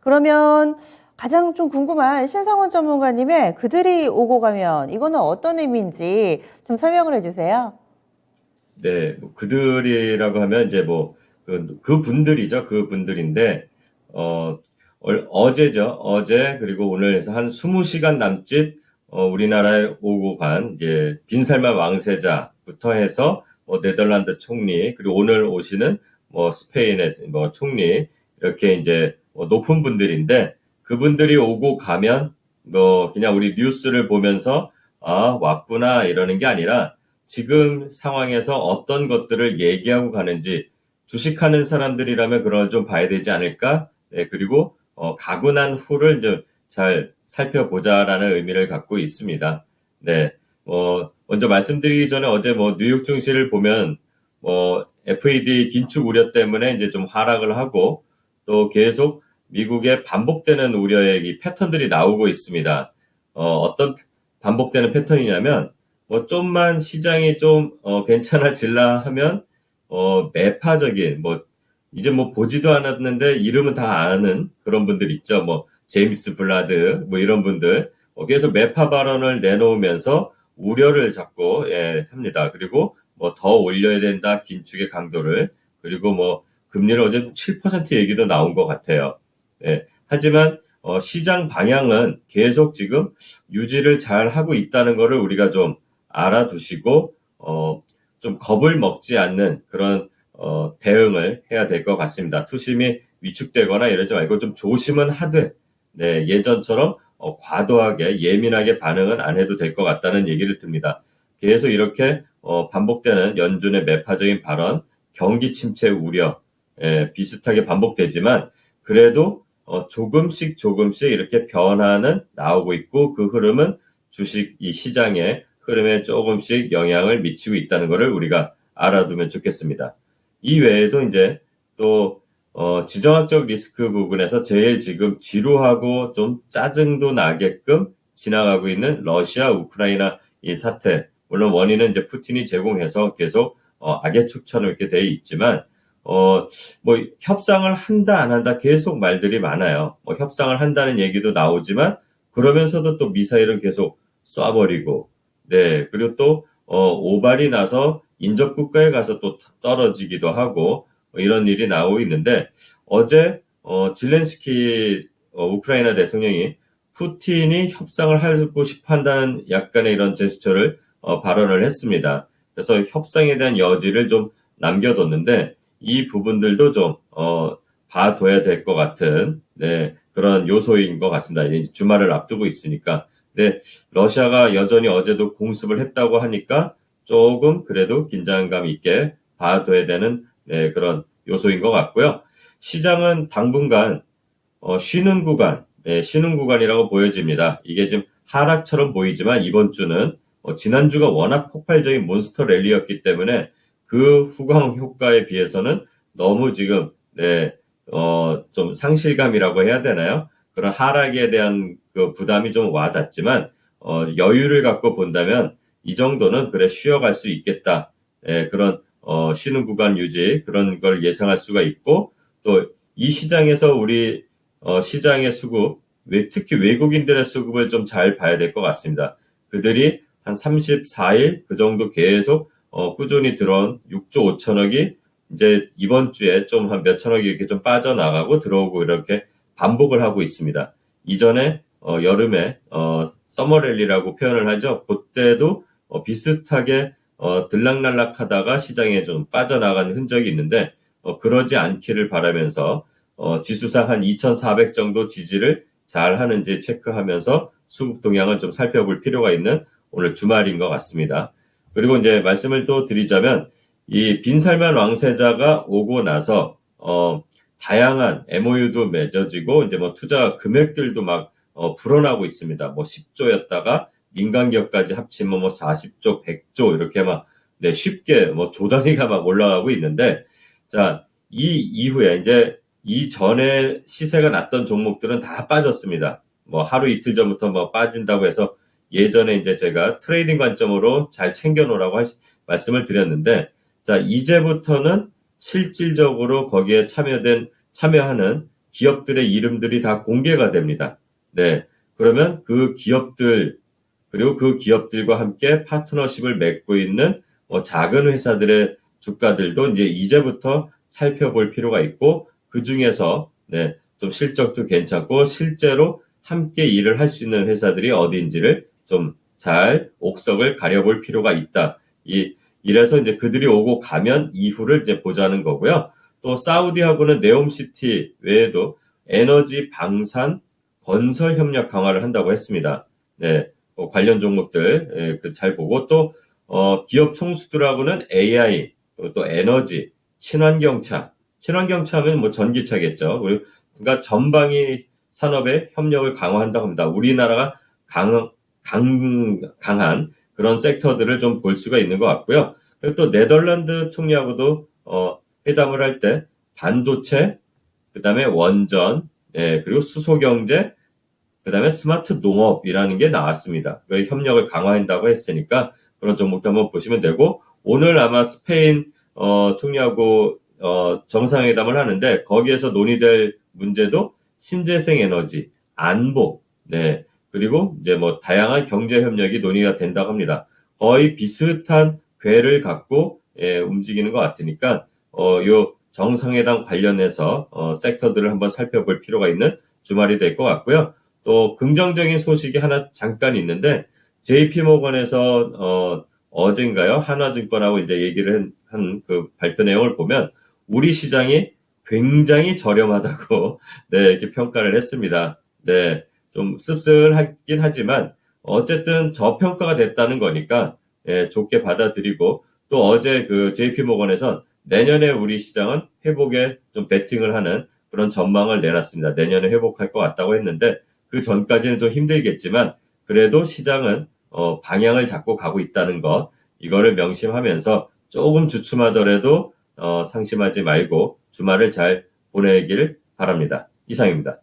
그러면 가장 좀 궁금한 신상원 전문가님의 그들이 오고 가면 이거는 어떤 의미인지 좀 설명을 해주세요. 네, 뭐 그들이라고 하면 이제 뭐 그 분들이죠. 그 분들인데 어제죠. 어제 그리고 오늘 해서 한 20시간 남짓 우리나라에 오고 간 이제 빈살만 왕세자부터 해서 뭐 네덜란드 총리 그리고 오늘 오시는 뭐 스페인의 뭐 총리 이렇게 이제 뭐 높은 분들인데 그분들이 오고 가면 뭐 그냥 우리 뉴스를 보면서 아 왔구나 이러는 게 아니라 지금 상황에서 어떤 것들을 얘기하고 가는지 주식하는 사람들이라면 그런 걸 좀 봐야 되지 않을까? 네, 그리고 가고 난 후를 이제 잘 살펴보자라는 의미를 갖고 있습니다. 네, 먼저 말씀드리기 전에 어제 뭐 뉴욕 증시를 보면 FED 긴축 우려 때문에 이제 좀 하락을 하고 또 계속 미국의 반복되는 우려의 이 패턴들이 나오고 있습니다. 어떤 반복되는 패턴이냐면 좀만 시장이 좀 괜찮아질라 하면 매파적인 이제 뭐 보지도 않았는데 이름은 다 아는 그런 분들 있죠. 뭐 제임스 블라드 뭐 이런 분들 계속 매파 발언을 내놓으면서 우려를 자꾸 합니다. 그리고 뭐 더 올려야 된다 긴축의 강도를 그리고 뭐 금리를 어제 7% 얘기도 나온 것 같아요. 하지만 시장 방향은 계속 지금 유지를 잘 하고 있다는 것을 우리가 좀 알아두시고 좀 겁을 먹지 않는 그런 대응을 해야 될 것 같습니다. 투심이 위축되거나 이러지 말고 좀 조심은 하되 네, 예전처럼 과도하게 예민하게 반응은 안 해도 될 것 같다는 얘기를 듭니다. 계속 이렇게 반복되는 연준의 매파적인 발언, 경기 침체 우려 비슷하게 반복되지만 그래도 조금씩 이렇게 변화는 나오고 있고 그 흐름은 주식 이 시장의 흐름에 조금씩 영향을 미치고 있다는 것을 우리가 알아두면 좋겠습니다. 이 외에도 이제 또 지정학적 리스크 부분에서 제일 지금 지루하고 좀 짜증도 나게끔 지나가고 있는 러시아 우크라이나 이 사태. 물론 원인은 이제 푸틴이 제공해서 계속 악의 축처럼 이렇게 돼 있지만 뭐 협상을 한다 안 한다 계속 말들이 많아요. 뭐 협상을 한다는 얘기도 나오지만 그러면서도 또 미사일은 계속 쏴버리고 네 그리고 또 오발이 나서 인접 국가에 가서 또 떨어지기도 하고 이런 일이 나오고 있는데 어제 질렌스키 우크라이나 대통령이 푸틴이 협상을 하고 싶어 한다는 약간의 이런 제스처를 발언을 했습니다. 그래서 협상에 대한 여지를 좀 남겨뒀는데 이 부분들도 좀 봐둬야 될 것 같은 네, 그런 요소인 것 같습니다. 이제 주말을 앞두고 있으니까. 네, 러시아가 여전히 어제도 공습을 했다고 하니까 조금 그래도 긴장감 있게 봐둬야 되는 네, 그런 요소인 것 같고요. 시장은 당분간 쉬는 구간, 네, 쉬는 구간이라고 보여집니다. 이게 지금 하락처럼 보이지만 이번 주는 지난주가 워낙 폭발적인 몬스터 랠리였기 때문에 그 후광 효과에 비해서는 너무 지금 네, 좀 상실감이라고 해야 되나요? 그런 하락에 대한 그 부담이 좀 와닿지만 여유를 갖고 본다면 이 정도는 그래 쉬어갈 수 있겠다. 그런 쉬는 구간 유지 그런 걸 예상할 수가 있고 또 이 시장에서 우리 시장의 수급 특히 외국인들의 수급을 좀 잘 봐야 될 것 같습니다. 그들이 한 34일 그 정도 계속 꾸준히 들어온 6조 5천억이 이제 이번 주에 좀 한 몇천억이 이렇게 좀 빠져나가고 들어오고 이렇게 반복을 하고 있습니다. 이전에 여름에 서머랠리라고 표현을 하죠. 그때도 비슷하게 들락날락 하다가 시장에 좀 빠져나간 흔적이 있는데 그러지 않기를 바라면서 지수상 한 2,400 정도 지지를 잘 하는지 체크하면서 수급 동향을 좀 살펴볼 필요가 있는 오늘 주말인 것 같습니다. 그리고 이제 말씀을 또 드리자면 이 빈살만 왕세자가 오고 나서 다양한 MOU도 맺어지고 이제 뭐 투자 금액들도 막 불어나고 있습니다. 뭐 10조였다가 민간기업까지 합치면 뭐 40조, 100조 이렇게 막 네, 쉽게 뭐 조 단위가 막 올라가고 있는데 자, 이 이후에 이제 이전에 시세가 났던 종목들은 다 빠졌습니다. 뭐 하루 이틀 전부터 뭐 빠진다고 해서 예전에 이제 제가 트레이딩 관점으로 잘 챙겨놓으라고 말씀을 드렸는데 자, 이제부터는 실질적으로 거기에 참여하는 기업들의 이름들이 다 공개가 됩니다. 네. 그러면 그 기업들, 그리고 그 기업들과 함께 파트너십을 맺고 있는 작은 회사들의 주가들도 이제부터 살펴볼 필요가 있고, 그 중에서, 네, 좀 실적도 괜찮고, 실제로 함께 일을 할 수 있는 회사들이 어디인지를 좀 잘 옥석을 가려볼 필요가 있다. 이래서 이제 그들이 오고 가면 이후를 이제 보자는 거고요. 또 사우디하고는 네옴시티 외에도 에너지, 방산, 건설 협력 강화를 한다고 했습니다. 네, 관련 종목들 잘 보고 또 기업 총수들하고는 AI, 또 에너지, 친환경차 하면 뭐 전기차겠죠. 그러니까 전방위 산업의 협력을 강화한다고 합니다. 우리나라가 강한 그런 섹터들을 좀 볼 수가 있는 것 같고요. 그리고 또 네덜란드 총리하고도 회담을 할 때 반도체, 그다음에 원전, 그리고 수소경제, 그다음에 스마트 농업이라는 게 나왔습니다. 그 협력을 강화한다고 했으니까 그런 종목도 한번 보시면 되고, 오늘 아마 스페인 총리하고 정상회담을 하는데 거기에서 논의될 문제도 신재생 에너지, 안보, 네, 그리고 이제 뭐 다양한 경제 협력이 논의가 된다고 합니다. 거의 비슷한 궤를 갖고 움직이는 것 같으니까 요 정상회담 관련해서 섹터들을 한번 살펴볼 필요가 있는 주말이 될 것 같고요. 또 긍정적인 소식이 하나 잠깐 있는데, JP모건에서 어젠가요? 한화증권하고 이제 얘기를 한 그 발표 내용을 보면 우리 시장이 굉장히 저렴하다고 네, 이렇게 평가를 했습니다. 네, 좀 씁쓸하긴 하지만 어쨌든 저평가가 됐다는 거니까 좋게 받아들이고, 또 어제 그 JP모건에선 내년에 우리 시장은 회복에 좀 베팅을 하는 그런 전망을 내놨습니다. 내년에 회복할 것 같다고 했는데 그 전까지는 좀 힘들겠지만 그래도 시장은 방향을 잡고 가고 있다는 것, 이거를 명심하면서 조금 주춤하더라도 상심하지 말고 주말을 잘 보내길 바랍니다. 이상입니다.